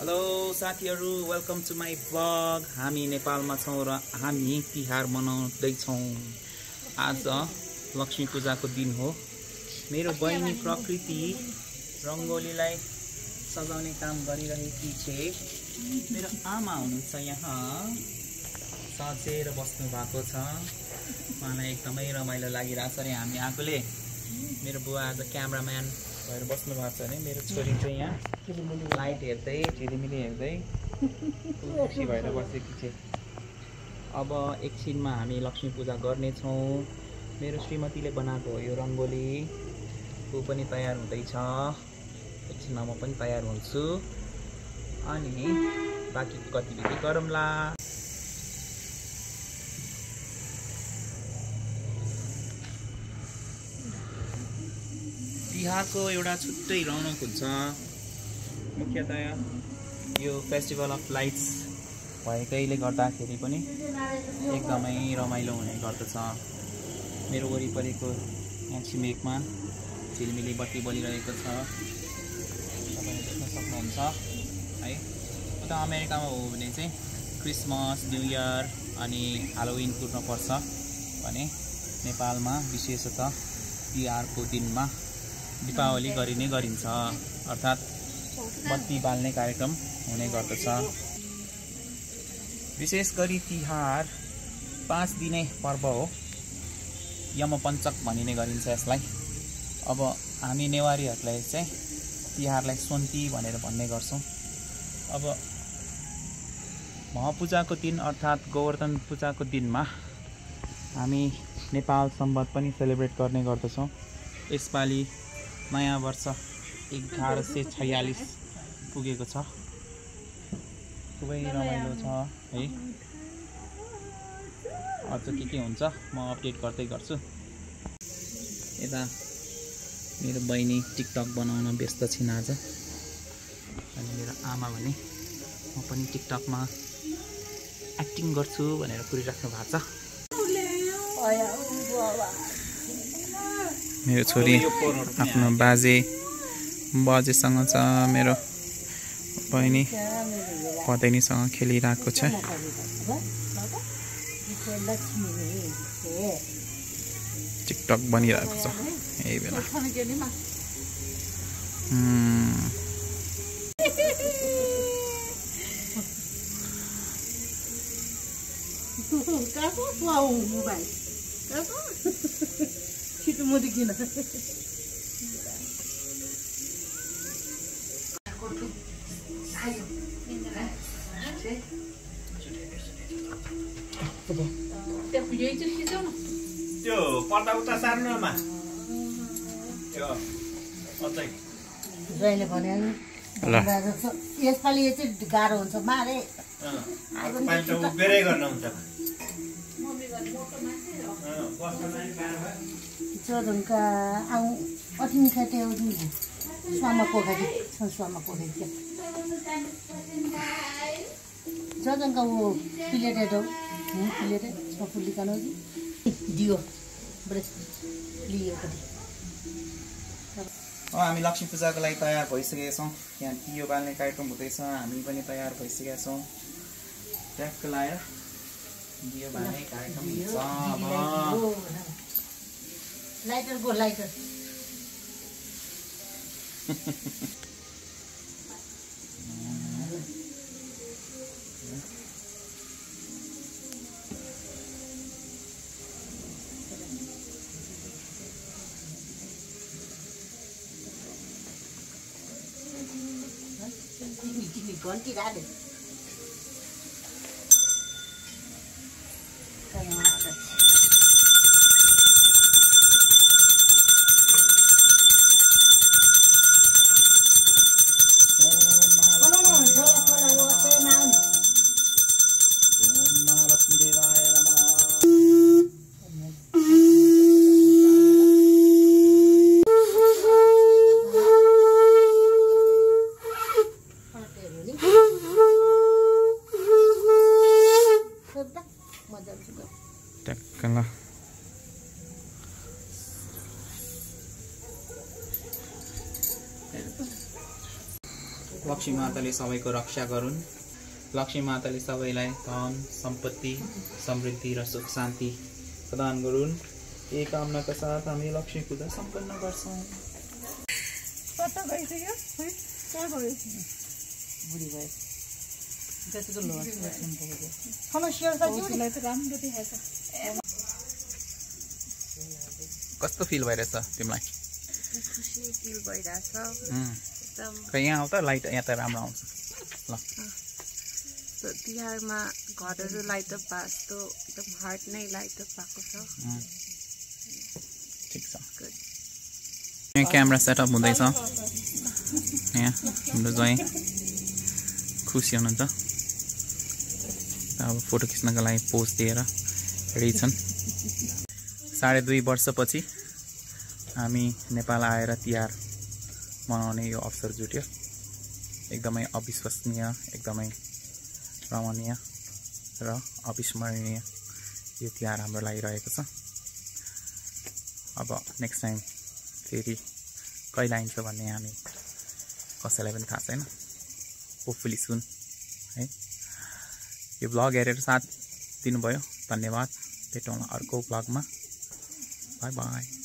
Hello साथीहरु, welcome to my blog. हामी नेपालमा छौं र हामी तिहार मनाउँदै छौं। आज लक्ष्मी पूजाको दिन हो। मेरो बहिनी प्रकृति रङ्गोलीलाई सजाउने काम गरिरहेकी छे। मेरो आमा हुनुहुन्छ यहाँ, सजेर बस्नु भएको छ। मलाई एकदमै रमाइलो लागिरहेछ रे। हामी आफूले मेरो बुवा आज क्यामेराम्यान भएर बस्नु भएको छ भने मेरो छोरी चाहिँ यहाँ लाइट हेर्दै झिलिमिली हेर्दै खुसी भएर बसेकी छे। अब एकछिनमा हामी लक्ष्मी पूजा गर्नेछौँ। मेरो श्रीमतीले बनाएको हो यो रङ्गोली, ऊ पनि तयार हुँदैछ। एकछिनमा म पनि तयार हुन्छु अनि बाँकी गतिविधि गरौँला। तिहारको एउटा छुट्टै रौनक हुन्छ। मुख्यतया यो फेस्टिभल अफ लाइट्स भएकैले गर्दाखेरि पनि एकदमै रमाइलो हुने गर्दछ। मेरो वरिपरिको यहाँ छिमेकमा झिलमिली बत्ती बलिरहेको छ, तपाईँले देख्न सक्नुहुन्छ है। उता अमेरिकामा हो भने चाहिँ क्रिसमस, न्यू इयर अनि हालोविन कुर्न पर्छ भने नेपालमा विशेषतः तिहारको दिनमा दीपावली गरिने गरिन्छ, अर्थात् बत्ती बाल्ने कार्यक्रम हुने गर्दछ। विशेष गरी तिहार 5 दिने पर्व हो। यमपञ्चक भनिने गरिन्छ यसलाई। अब हामी नेवारीहरूलाई चाहिँ तिहारलाई सोन्ती भनेर भन्ने गर्छौँ। अब महापूजाको दिन अर्थात् गोवर्धन पूजाको दिनमा हामी नेपाल सम्वत पनि सेलिब्रेट गर्ने गर्दछौँ। यसपालि नयाँ वर्ष 1146 पुगेको छ। खुबै रमाइलो छ है। अझ के हुन्छ म अपडेट गर्दै गर्छु। यता मेरो बहिनी टिकटक बनाउन व्यस्त छिन् आज, अनि मेरो आमा भने म पनि टिकटकमा एक्टिङ गर्छु भनेर कुरिराख्नु भएको छ। मेरो छोरी आफ्नो बाजेसँग छ। मेरो बहिनी पदैनीसँग खेलिरहेको छ। टिकटक बनिरहेको छ यही बेला। त्यो पर्दा उता सार्नुमा त्यो अझै जहिले भने यसपालि चाहिँ गाह्रो हुन्छ मारे पानी त उभिरै गर्न हुन्छ। जोधनका आउँ अठिन खाटे स्वामा पोखरी स्वामा पोखरी जोधनका वो प्लेटेड हो प्लेटेड सफुलिकन हो दियो लियो। हामी लक्ष्मी पूजाको लागि तयार भइसकेका छौँ। यहाँ दियो बाल्ने कार्यक्रम हुँदैछ, हामी पनि तयार भइसकेका छौँ। ट्याक्क लाएर दियो बाल्ने कार्यक्रम हुन्छ। लाइटर गो लाइटर घन्टी राले टक्कला लक्ष्मी माताले सबैको रक्षा गरून्। लक्ष्मी माताले सबैलाई धन सम्पत्ति समृद्धि र सुख शान्ति प्रदान गरून्। यही कामनाका साथ हामी लक्ष्मी पूजा सम्पन्न गर्छौँ। कता गइसक्यो कहाँ गयो बुढी भयो जतिको लोस खाना सेयर गर्छौँ त राम्रो देखाएको कस्तो फिल भइरहेछ तिमीलाई? खुसी फिल भइरहेछ एकदम। यहाँ आउ त लाइट यहाँ त राम्रो आउँछ ल। तिहारमा घरहरू लाइट अप भएको जस्तो एकदम हार्ट नै लाइट अप भएको छ। ठिक छ। यहाँ क्यामेरा सेटअप हुँदैछ। यहाँ हाम्रो ज्वाइँ खुसी हुनुहुन्छ। अब फोटो खिच्नको लागि पोज दिएर रेडी छन्। 2.5 वर्षपछि हामी नेपाल आएर तिहार मनाउने यो अवसर जुट्यो। एकदमै अविश्वसनीय, एकदमै रमणीय र अविस्मरणीय यो तिहार हाम्रो लागि रहेको छ। अब नेक्स्ट टाइम फेरि कहिले आइन्छ भन्ने हामी कसैलाई पनि थाहा छैन। होपफुली सुन है। यो भ्लग हेरेर साथ दिनुभयो धन्यवाद। भेटौँला अर्को भ्लगमा। By by.